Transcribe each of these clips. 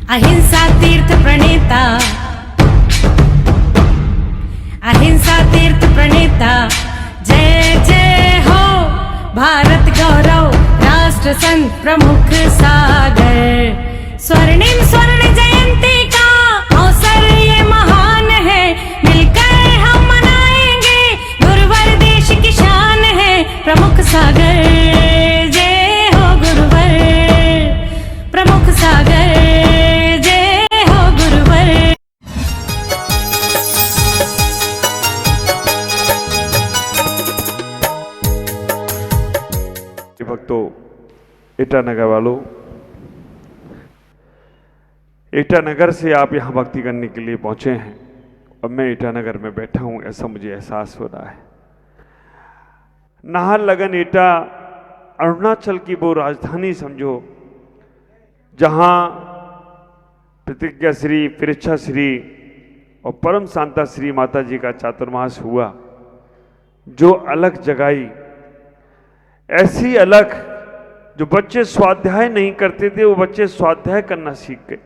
अहिंसा तीर्थ प्रणेता, अहिंसा तीर्थ प्रणेता, जय जय हो भारत गौरव राष्ट्र संत प्रमुख सागर। स्वर्णिम स्वर्ण जयंती का अवसर ये महान है, मिलकर हम मनाएंगे गुरुवर देश की शान है प्रमुख सागर। जय हो गुरुवर प्रमुख सागर, जय हो गुरुवर। भक्तों, ईटानगर वालों, ईटानगर से आप यहाँ भक्ति करने के लिए पहुँचे हैं और मैं ईटानगर में बैठा हूँ, ऐसा मुझे एहसास हो रहा है। नाहरलगुन ईटा अरुणाचल की वो राजधानी समझो जहाँ प्रतिज्ञा श्री, परीक्षा श्री और परम शांता श्री माता जी का चातुर्मास हुआ, जो अलग जगाई, ऐसी अलग जो बच्चे स्वाध्याय नहीं करते थे वो बच्चे स्वाध्याय करना सीख गए।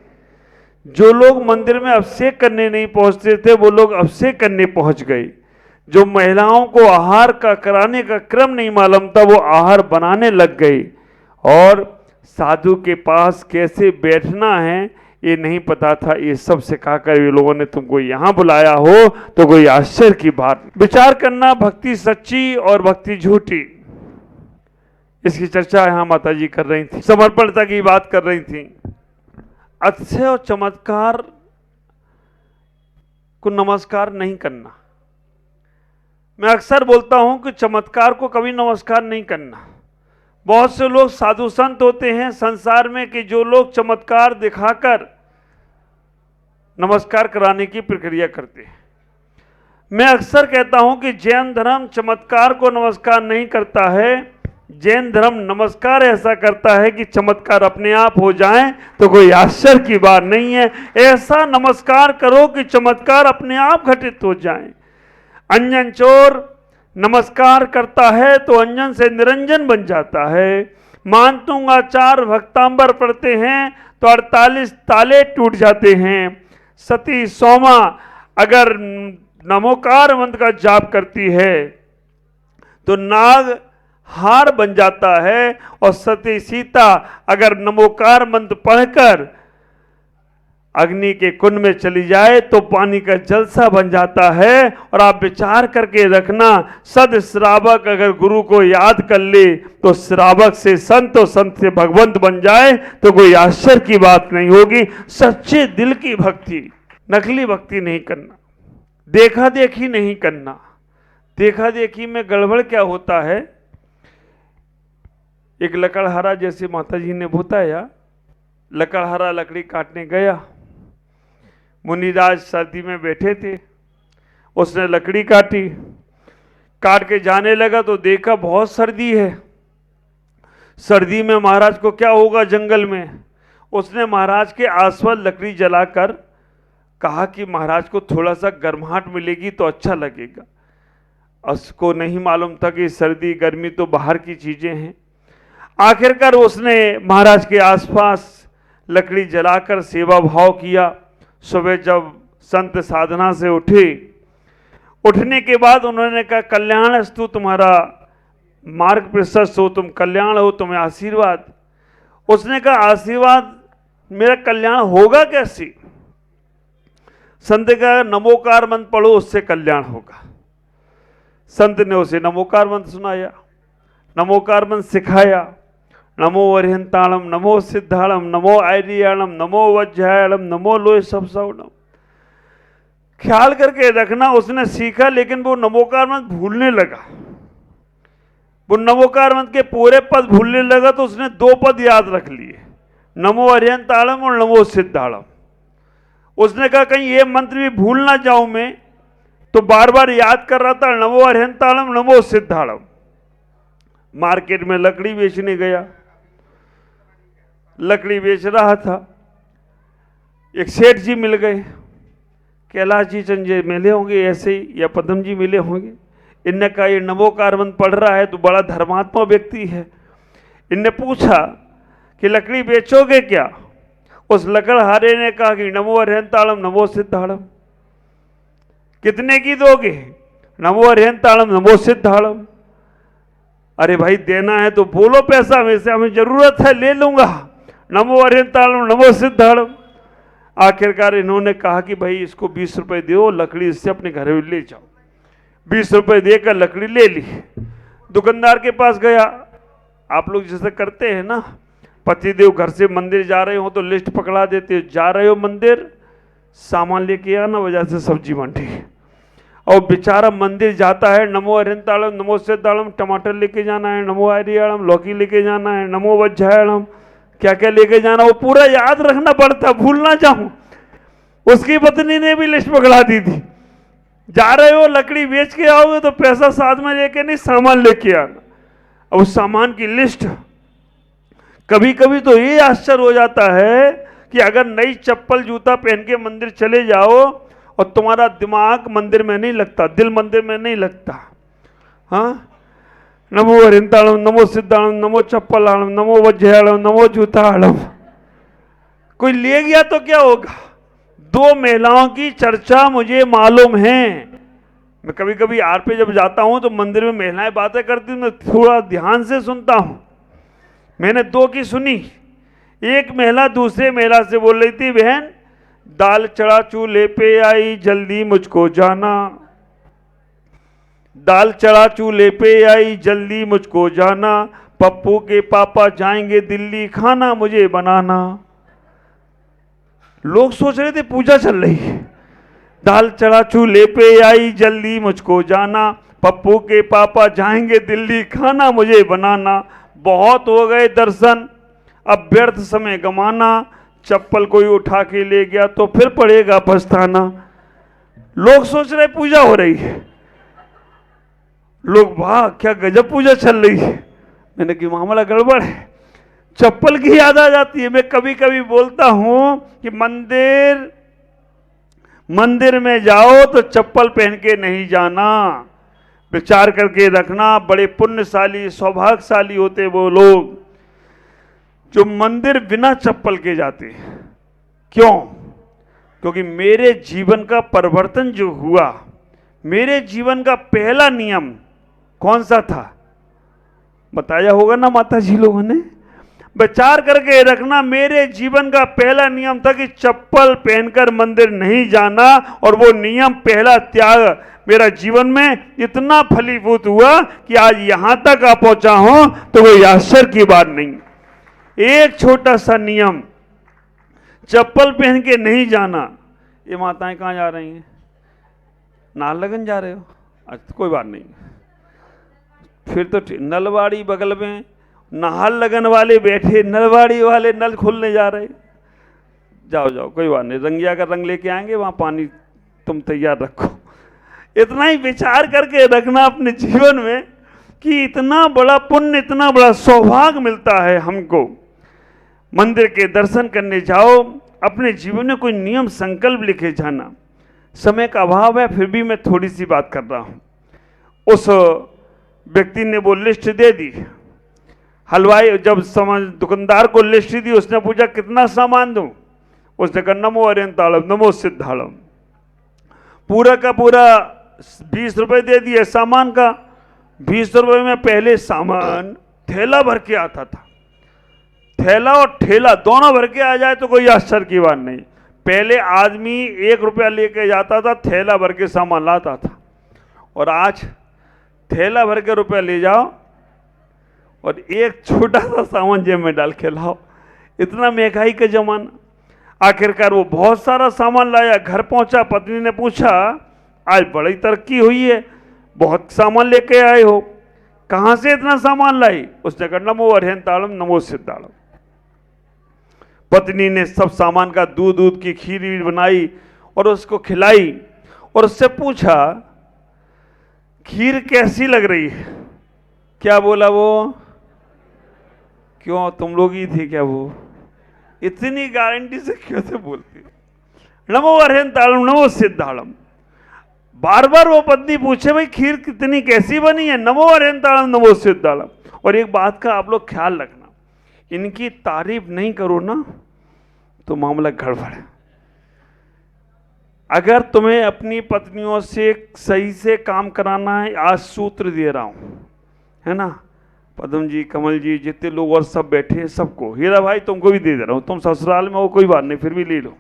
जो लोग मंदिर में अभिषेक करने नहीं पहुंचते थे वो लोग अभिषेक करने पहुंच गए। जो महिलाओं को आहार का कराने का क्रम नहीं मालूम था वो आहार बनाने लग गए। और साधु के पास कैसे बैठना है ये नहीं पता था, ये सब सिखाकर ये लोगों ने तुमको यहाँ बुलाया हो तो कोई आश्चर्य की बात। विचार करना, भक्ति सच्ची और भक्ति झूठी, इसकी चर्चा यहाँ माता जी कर रही थी। समर्पणता की बात कर रही थी। अतिशय और चमत्कार को नमस्कार नहीं करना। मैं अक्सर बोलता हूं कि चमत्कार को कभी नमस्कार नहीं करना। बहुत से लोग साधु संत होते हैं संसार में कि जो लोग चमत्कार दिखाकर नमस्कार कराने की प्रक्रिया करते हैं। मैं अक्सर कहता हूं कि जैन धर्म चमत्कार को नमस्कार नहीं करता है। जैन धर्म नमस्कार ऐसा करता है कि चमत्कार अपने आप हो जाएं तो कोई आश्चर्य की बात नहीं है। ऐसा नमस्कार करो कि चमत्कार अपने आप घटित हो जाएं। अंजन चोर नमस्कार करता है तो अंजन से निरंजन बन जाता है। मानतुंगा 4 भक्तांबर पढ़ते हैं तो 48 ताले टूट जाते हैं। सती सोमा अगर नमोकार मंत्र का जाप करती है तो नाग हार बन जाता है। और सती सीता अगर नमोकार मंत्र पढ़कर अग्नि के कुंड में चली जाए तो पानी का जलसा बन जाता है। और आप विचार करके रखना, सद श्रावक अगर गुरु को याद कर ले तो श्रावक से संत और संत से भगवंत बन जाए तो कोई आश्चर्य की बात नहीं होगी। सच्चे दिल की भक्ति, नकली भक्ति नहीं करना, देखा देखी नहीं करना। देखा देखी में गड़बड़ क्या होता है, एक लकड़हारा जैसे माता जी ने बताया, लकड़हारा लकड़ी काटने गया। मुनिराज सर्दी में बैठे थे, उसने लकड़ी काटी, काट के जाने लगा तो देखा बहुत सर्दी है। सर्दी में महाराज को क्या होगा जंगल में। उसने महाराज के आसपास लकड़ी जलाकर कहा कि महाराज को थोड़ा सा गर्माहट मिलेगी तो अच्छा लगेगा। उसको नहीं मालूम था कि सर्दी गर्मी तो बाहर की चीजें हैं। आखिरकार उसने महाराज के आसपास लकड़ी जलाकर सेवा भाव किया। सुबह जब संत साधना से उठे, उठने के बाद उन्होंने कहा कल्याणस्तु, तुम्हारा मार्ग प्रशस्त हो, तुम कल्याण हो, तुम्हें आशीर्वाद। उसने कहा आशीर्वाद मेरा कल्याण होगा कैसे। संत का नमोकार मंत्र पढ़ो उससे कल्याण होगा। संत ने उसे नमोकार मंत्र सुनाया, नमोकार मंत्र सिखाया। नमो अरिहंताणम, नमो सिद्धाणम, नमो आर्याणम, नमो वज्रायणम, नमो लोय सबसवणम। ख्याल करके रखना, उसने सीखा लेकिन वो नमोकार मंत्र भूलने लगा। वो नमोकार मंत्र के पूरे पद भूलने लगा तो उसने 2 पद याद रख लिए, नमो अरिहंताणम और नमो सिद्धाणम। उसने कहा कहीं ये मंत्र भी भूल ना जाऊं मैं, तो बार बार याद कर रहा था नमो अरिहंताणम, नमो सिद्धाणम। मार्केट में लकड़ी बेचने गया, लकड़ी बेच रहा था। एक सेठ जी मिल गए, कैलाश जी चंद जी मिले होंगे ऐसे ही, या पद्म जी मिले होंगे। इनने कहा ये नमोकार मंत्र पढ़ रहा है तो बड़ा धर्मात्मा व्यक्ति है। इनने पूछा कि लकड़ी बेचोगे क्या। उस लकड़हारे ने कहा कि नमो अरहंताणम नमो सिद्धाणम। कितने की दोगे? नमो अरहंताणम नमो सिद्धाणम। अरे भाई देना है तो बोलो पैसा, में से हमें जरूरत है, ले लूंगा। नमो अरहंताणम नमो सिद्धाणम। आखिरकार इन्होंने कहा कि भाई इसको 20 रुपए दो, लकड़ी इससे अपने घर में ले जाओ। 20 रुपए देकर लकड़ी ले ली। दुकानदार के पास गया। आप लोग जैसे करते हैं ना, पतिदेव घर से मंदिर जा रहे हो तो लिस्ट पकड़ा देते हो, जा रहे हो मंदिर, सामान लेके आना, वजह से सब्जी मंडी। और बेचारा मंदिर जाता है, नमो अरहंताणम नमो सिद्धाणम, टमाटर लेके जाना है, नमो आर्याणम लौकी लेके जाना है, नमो वज्जायणम, क्या क्या लेके जाना, वो पूरा याद रखना पड़ता, भूल ना जाऊं। उसकी पत्नी ने भी लिस्ट पकड़ा दी थी। जा रहे हो लकड़ी बेच के आओगे तो पैसा साथ में लेके नहीं, सामान लेके आना। अब उस सामान की लिस्ट, कभी कभी तो ये आश्चर्य हो जाता है कि अगर नई चप्पल जूता पहन के मंदिर चले जाओ और तुम्हारा दिमाग मंदिर में नहीं लगता, दिल मंदिर में नहीं लगता। हाँ, नमो अरहंताणम नमो सिद्धाणम नमो चप्पलाणम नमो वज्जायणम नमो जूताणम। कोई ले गया तो क्या होगा? 2 महिलाओं की चर्चा मुझे मालूम है। मैं कभी कभी आर पे जब जाता हूं तो मंदिर में महिलाएं बातें करती हूं, मैं थोड़ा ध्यान से सुनता हूं। मैंने 2 की सुनी। एक महिला दूसरे महिला से बोल रही थी, बहन दाल चढ़ा चूल्हे पे आई जल्दी मुझको जाना, दाल चढ़ा चूल्हे पे आई जल्दी मुझको जाना, पप्पू के पापा जाएंगे दिल्ली खाना मुझे बनाना। लोग सोच रहे थे पूजा चल रही है। दाल चढ़ा चूल्हे पे आई जल्दी मुझको जाना, पप्पू के पापा जाएंगे दिल्ली खाना मुझे बनाना। बहुत हो गए दर्शन, अब व्यर्थ समय गमाना, चप्पल कोई उठा के ले गया तो फिर पड़ेगा पछताना। लोग सोच रहे पूजा हो रही है। लोग वाह क्या गजब पूजा चल रही है। मैंने कि मामला गड़बड़ है, चप्पल की याद आ जाती है। मैं कभी कभी बोलता हूं कि मंदिर में जाओ तो चप्पल पहन के नहीं जाना। विचार करके रखना, बड़े पुण्यशाली सौभाग्यशाली होते वो लोग जो मंदिर बिना चप्पल के जाते हैं। क्यों? क्योंकि मेरे जीवन का परिवर्तन जो हुआ, मेरे जीवन का पहला नियम कौन सा था? बताया होगा ना माता जी लोगों ने। विचार करके रखना, मेरे जीवन का पहला नियम था कि चप्पल पहनकर मंदिर नहीं जाना, और वो नियम पहला त्याग मेरा जीवन में इतना फलीभूत हुआ कि आज यहां तक आ पहुंचा हूं तो कोई आश्चर्य की बात नहीं। एक छोटा सा नियम, चप्पल पहन के नहीं जाना। ये माताएं कहाँ जा रही हैं? नाहरलगुन जा रहे हो? अच्छा कोई बात नहीं, फिर तो नलवाड़ी बगल में नाहरलगुन वाले बैठे, नलवाड़ी वाले नल खोलने जा रहे। जाओ जाओ कोई बात नहीं, रंगिया का रंग लेके आएंगे, वहाँ पानी तुम तैयार रखो। इतना ही विचार करके रखना अपने जीवन में कि इतना बड़ा पुण्य, इतना बड़ा सौभाग्य मिलता है हमको। मंदिर के दर्शन करने जाओ, अपने जीवन में कोई नियम संकल्प लिखे जाना। समय का अभाव है, फिर भी मैं थोड़ी सी बात कर रहा हूं। उस व्यक्ति ने वो लिस्ट दे दी। हलवाई जब दुकानदार को लिस्ट दी, उसने पूछा कितना सामान दूं? उसने कहा नमो अरहंताणम नमो सिद्धाणम। पूरा का पूरा 20 रुपए दे दिए सामान का। 20 रुपए में पहले सामान थैला भर के आता था। थैला और ठेला दोनों भर के आ जाए तो कोई आश्चर्य की बात नहीं। पहले आदमी 1 रुपया लेके जाता था, थैला भर के सामान लाता था, और आज थैला भर के रुपया ले जाओ और एक छोटा सा सामान जेब में डाल के लाओ। इतना महंगाई का जमाना। आखिरकार वो बहुत सारा सामान लाया, घर पहुंचा, पत्नी ने पूछा आज बड़ी तरक्की हुई है, बहुत सामान लेके आए हो, कहां से इतना सामान लाई? उसने कहा नमो अरहंताणम नमो सिद्धाणम। पत्नी ने सब सामान का दूध की खीर बनाई और उसको खिलाई, और उससे पूछा खीर कैसी लग रही है? क्या बोला वो? क्यों तुम लोग ही थे क्या वो? इतनी गारंटी से कैसे बोलती? नमो अरहंताणम नमो सिद्धाणम। बार बार वो पत्नी पूछे भाई खीर कितनी कैसी बनी है? नमो अरहंताणम नमो सिद्धाणम। और एक बात का आप लोग ख्याल रखना, इनकी तारीफ नहीं करो ना, तो मामला गड़बड़ है। अगर तुम्हें अपनी पत्नियों से सही से काम कराना है, आज सूत्र दे रहा हूं, है ना, पद्म जी, कमल जी, जितने लोग और सब बैठे हैं, सबको, हीरा भाई तुमको भी दे रहा हूं, तुम ससुराल में हो कोई बात नहीं, फिर भी ले लो।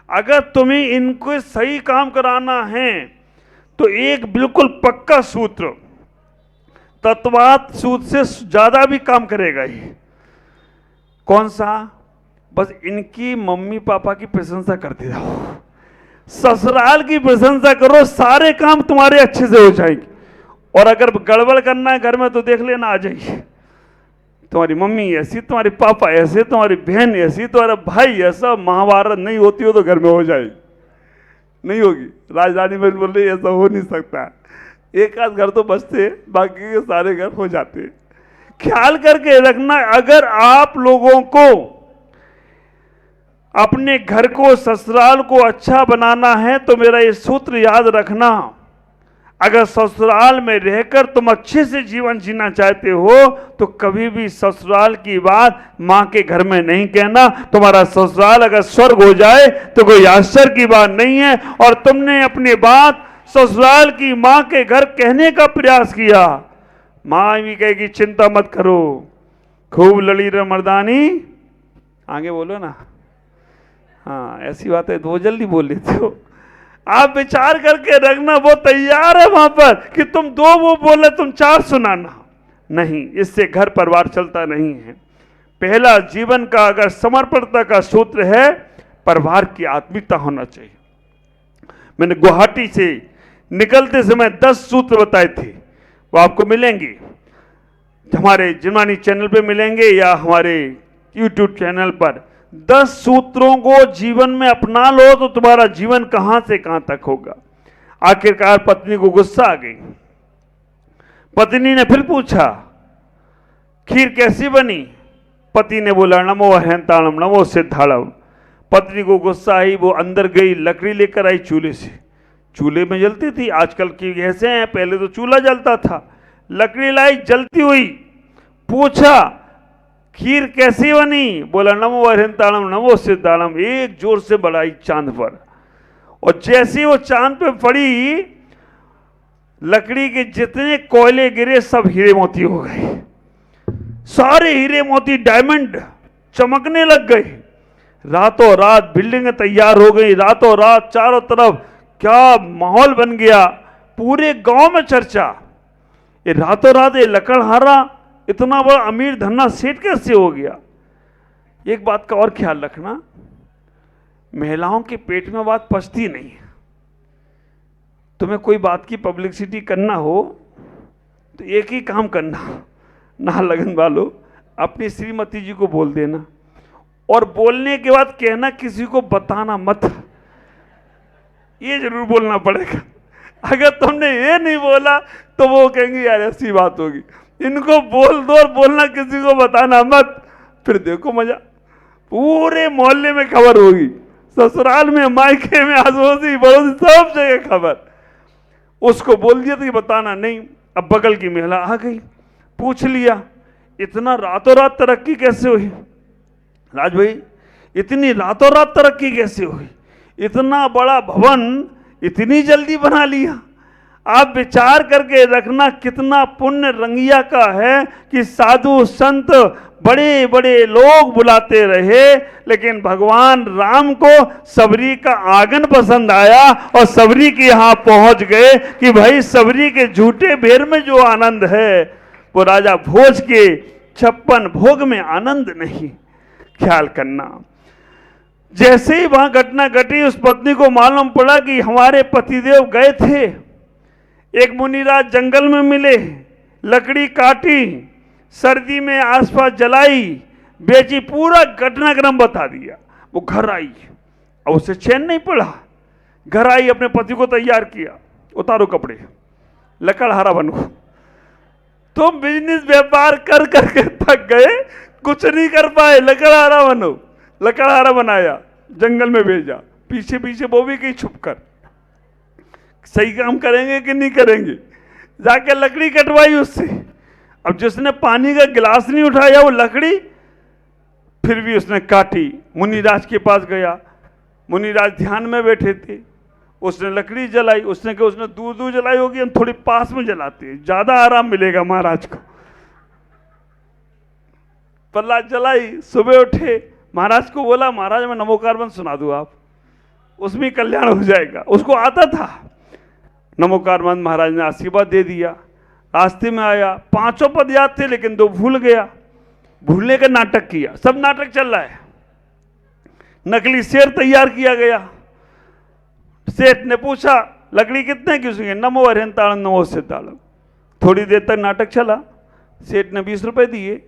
अगर तुम्हें इनको सही काम कराना है तो एक बिल्कुल पक्का सूत्र, तत्वात सूत्र से ज्यादा भी काम करेगा ये। कौन सा? बस इनकी मम्मी पापा की प्रशंसा करते जाओ, ससुराल की प्रशंसा करो, सारे काम तुम्हारे अच्छे से हो जाएंगे। और अगर गड़बड़ करना है घर में तो देख लेना, आ जाइए, तुम्हारी मम्मी ऐसी, तुम्हारे पापा ऐसे, तुम्हारी बहन ऐसी, तुम्हारा भाई ऐसा, महाभारत नहीं होती हो तो घर में हो जाएगी, नहीं होगी। राजधानी में बोल रही ऐसा हो नहीं सकता, एक आध घर तो बचते, बाकी के सारे घर हो जाते। ख्याल करके रखना, अगर आप लोगों को अपने घर को, ससुराल को अच्छा बनाना है तो मेरा ये सूत्र याद रखना। अगर ससुराल में रहकर तुम अच्छे से जीवन जीना चाहते हो तो कभी भी ससुराल की बात मां के घर में नहीं कहना। तुम्हारा ससुराल अगर स्वर्ग हो जाए तो कोई आश्चर्य की बात नहीं है। और तुमने अपनी बात ससुराल की मां के घर कहने का प्रयास किया, मां भी कहेगी चिंता मत करो, खूब लड़ी रे मर्दानी, आगे बोलो ना, हाँ ऐसी बात है, वो जल्दी बोल लेते हो। आप विचार करके रखना, वो तैयार है वहां पर कि तुम दो वो बोले तुम चार सुनाना, नहीं, इससे घर परिवार चलता नहीं है। पहला जीवन का अगर समर्पणता का सूत्र है, परिवार की आत्मीयता होना चाहिए। मैंने गुवाहाटी से निकलते समय 10 सूत्र बताए थे, वो आपको मिलेंगे, हमारे जिनवानी चैनल पे मिलेंगे या हमारे YouTube चैनल पर। 10 सूत्रों को जीवन में अपना लो तो तुम्हारा जीवन कहां से कहां तक होगा। आखिरकार पत्नी को गुस्सा आ गई, पत्नी ने फिर पूछा खीर कैसी बनी? पति ने बोला नमो हंताणम नमो सिद्धाणम। पत्नी को गुस्सा आई, वो अंदर गई, लकड़ी लेकर आई चूल्हे से, चूल्हे में जलती थी, आजकल की गैसें हैं, पहले तो चूल्हा जलता था। लकड़ी लाई, जलती हुई, पूछा खीर कैसी बनी? बोला नमो हंताणम नमो सिद्धाणम। एक जोर से बढ़ाई चांद पर, और जैसे वो चांद पे पड़ी, लकड़ी के जितने कोयले गिरे सब हीरे मोती हो गए, सारे हीरे मोती डायमंड चमकने लग गए। रातों रात बिल्डिंगें तैयार हो गई, रातों रात चारों तरफ क्या माहौल बन गया, पूरे गांव में चर्चा। ये रातों रात ये लकड़हारा इतना बड़ा अमीर धन्ना सेठ कैसे हो गया? एक बात का और ख्याल रखना, महिलाओं के पेट में बात पचती नहीं है। तुम्हें कोई बात की पब्लिसिटी करना हो तो एक ही काम करना, ना लगन वालों, अपनी श्रीमती जी को बोल देना, और बोलने के बाद कहना किसी को बताना मत, ये जरूर बोलना पड़ेगा। अगर तुमने ये नहीं बोला तो वो कहेंगे यार ऐसी बात होगी, इनको बोल दो और बोलना किसी को बताना मत, फिर देखो मजा, पूरे मोहल्ले में खबर होगी, ससुराल में, मायके में, आसोसी पड़ोसी सब जगह खबर। उसको बोल दिया तो ये बताना नहीं। अब बगल की महिला आ गई, पूछ लिया इतना रातों रात तरक्की कैसे हुई? राज भाई इतनी रातों रात तरक्की कैसे हुई? इतना बड़ा भवन इतनी जल्दी बना लिया? आप विचार करके रखना कितना पुण्य रंगिया का है कि साधु संत बड़े बड़े लोग बुलाते रहे, लेकिन भगवान राम को सबरी का आंगन पसंद आया और सबरी के यहां पहुंच गए कि भाई सबरी के झूठे बेर में जो आनंद है वो राजा भोज के 56 भोग में आनंद नहीं। ख्याल करना, जैसे ही वहां घटना घटी, उस पत्नी को मालूम पड़ा कि हमारे पतिदेव गए थे, एक मुनिराज जंगल में मिले, लकड़ी काटी, सर्दी में आसपास जलाई, बेची, पूरा घटनाक्रम बता दिया। वो घर आई, अब उसे चैन नहीं पड़ा, घर आई, अपने पति को तैयार किया, उतारो कपड़े, लकड़हारा बनो। तुम बिजनेस व्यापार कर करके थक गए, कुछ नहीं कर पाए, लकड़हारा बनो। लकड़हारा बनाया, जंगल में भेजा, पीछे पीछे वो भी गई छुपकर, सही काम करेंगे कि नहीं करेंगे, जाके लकड़ी कटवाई उससे। अब जिसने पानी का गिलास नहीं उठाया वो लकड़ी फिर भी उसने काटी। मुनिराज के पास गया, मुनिराज ध्यान में बैठे थे, उसने लकड़ी जलाई। उसने कहा उसने दूर दूर जलाई होगी, हम थोड़ी पास में जलाते हैं, ज्यादा आराम मिलेगा महाराज को। प्रहलाद जलाई, सुबह उठे, महाराज को बोला महाराज मैं नमोकार मंत्र सुना दूं आप, उसमें कल्याण हो जाएगा। उसको आता था नमोकार मंत्र, महाराज ने आशीर्वाद दे दिया। रास्ते में आया, 5 पद याद थे लेकिन 2 भूल गया। भूलने का नाटक किया, सब नाटक चल रहा है। नकली शेर तैयार किया गया। सेठ ने पूछा लकड़ी कितने की? उसने नमो अरिहंताणम नमो सिद्धाणम। थोड़ी देर तक नाटक चला। सेठ ने 20 रुपए दिए।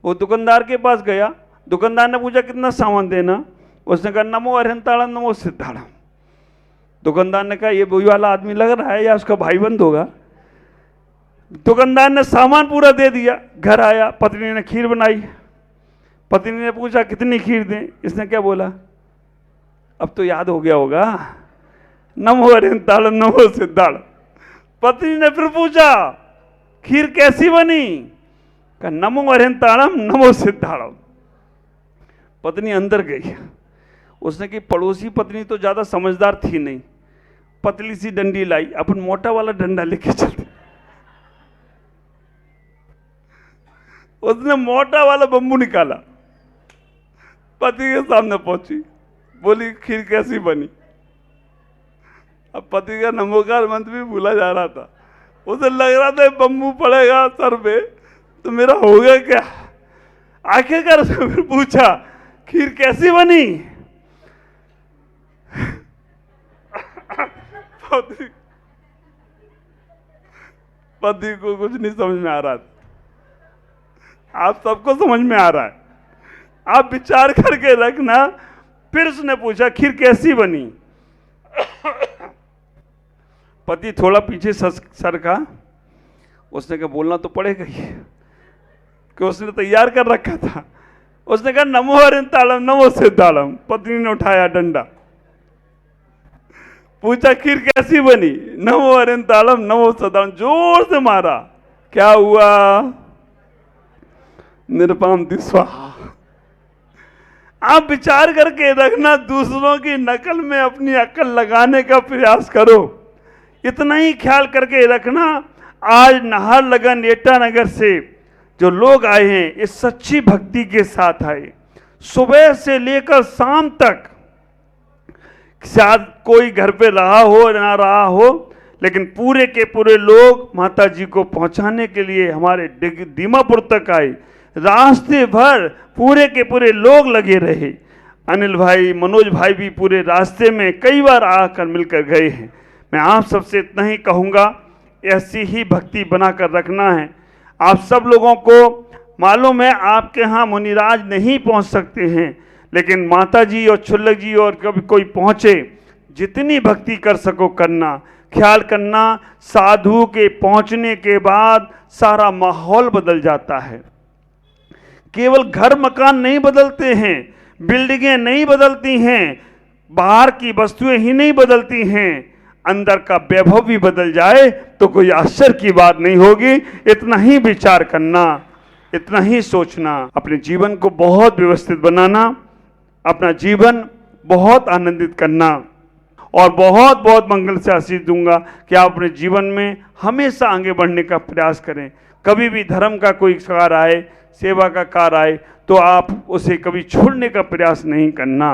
वो दुकानदार के पास गया, दुकानदार ने पूछा कितना सामान देना? उसने कहा नमो अरिहंताणम नमो सिद्धाणम। दुकानदार ने कहा ये वही वाला आदमी लग रहा है या उसका भाईबंद होगा। दुकानदार ने सामान पूरा दे दिया। घर आया, पत्नी ने खीर बनाई। पत्नी ने पूछा कितनी खीर दें? इसने क्या बोला? अब तो याद हो गया होगा, नमो अरिहंताणम नमो सिद्धाणम। पत्नी ने फिर पूछा खीर कैसी बनी? कहा नमो अरिहंताणम नमो सिद्धाणम। पत्नी अंदर गई। उसने की पड़ोसी पत्नी तो ज्यादा समझदार थी नहीं, पतली सी डंडी लाई, अपन मोटा वाला डंडा लेके चलते। उसने मोटा वाला बम्बू निकाला, पति के सामने पहुंची, बोली खीर कैसी बनी? अब पति का नमोकार मंत्र भी भूला जा रहा था। उसे लग रहा था बम्बू पड़ेगा सर पे तो मेरा होगा क्या। आखिरकार उसने फिर पूछा खीर कैसी बनी? पति को कुछ नहीं समझ में आ रहा था। आप सबको समझ में आ रहा है, आप विचार करके रखना। फिर उसने पूछा खीर कैसी बनी? पति थोड़ा पीछे सर का। उसने कहा बोलना तो पड़ेगा ही कि उसने तैयार कर रखा था। उसने कहा नमो अरिहंताणम नमो सिद्धाणम। पत्नी ने उठाया डंडा, पूछा खीर कैसी बनी? नमो अरिहंताणम नमो सिद्धाणम। जोर से मारा, क्या हुआ? निरुपम स्वाहा। आप विचार करके रखना, दूसरों की नकल में अपनी अक्ल लगाने का प्रयास करो। इतना ही ख्याल करके रखना, आज नाहरलगन एटा नगर से जो लोग आए हैं इस सच्ची भक्ति के साथ आए। सुबह से लेकर शाम तक, शायद कोई घर पे रहा हो ना रहा हो, लेकिन पूरे के पूरे लोग माता जी को पहुंचाने के लिए हमारे दीमापुर तक आए। रास्ते भर पूरे के पूरे लोग लगे रहे। अनिल भाई, मनोज भाई भी पूरे रास्ते में कई बार आकर मिलकर गए हैं। मैं आप सबसे इतना ही कहूँगा, ऐसी ही भक्ति बनाकर रखना है। आप सब लोगों को मालूम है आपके यहाँ मुनिराज नहीं पहुँच सकते हैं, लेकिन माता जी और छुल्लक जी और कभी कोई पहुँचे, जितनी भक्ति कर सको करना। ख्याल करना, साधु के पहुँचने के बाद सारा माहौल बदल जाता है। केवल घर मकान नहीं बदलते हैं, बिल्डिंगें नहीं बदलती हैं, बाहर की वस्तुएं ही नहीं बदलती हैं, अंदर का वैभव भी बदल जाए तो कोई आश्चर्य की बात नहीं होगी। इतना ही विचार करना, इतना ही सोचना, अपने जीवन को बहुत व्यवस्थित बनाना, अपना जीवन बहुत आनंदित करना। और बहुत बहुत मंगल से आशीष दूंगा कि आप अपने जीवन में हमेशा आगे बढ़ने का प्रयास करें। कभी भी धर्म का कोई कार्य आए, सेवा का कार्य आए, तो आप उसे कभी छोड़ने का प्रयास नहीं करना।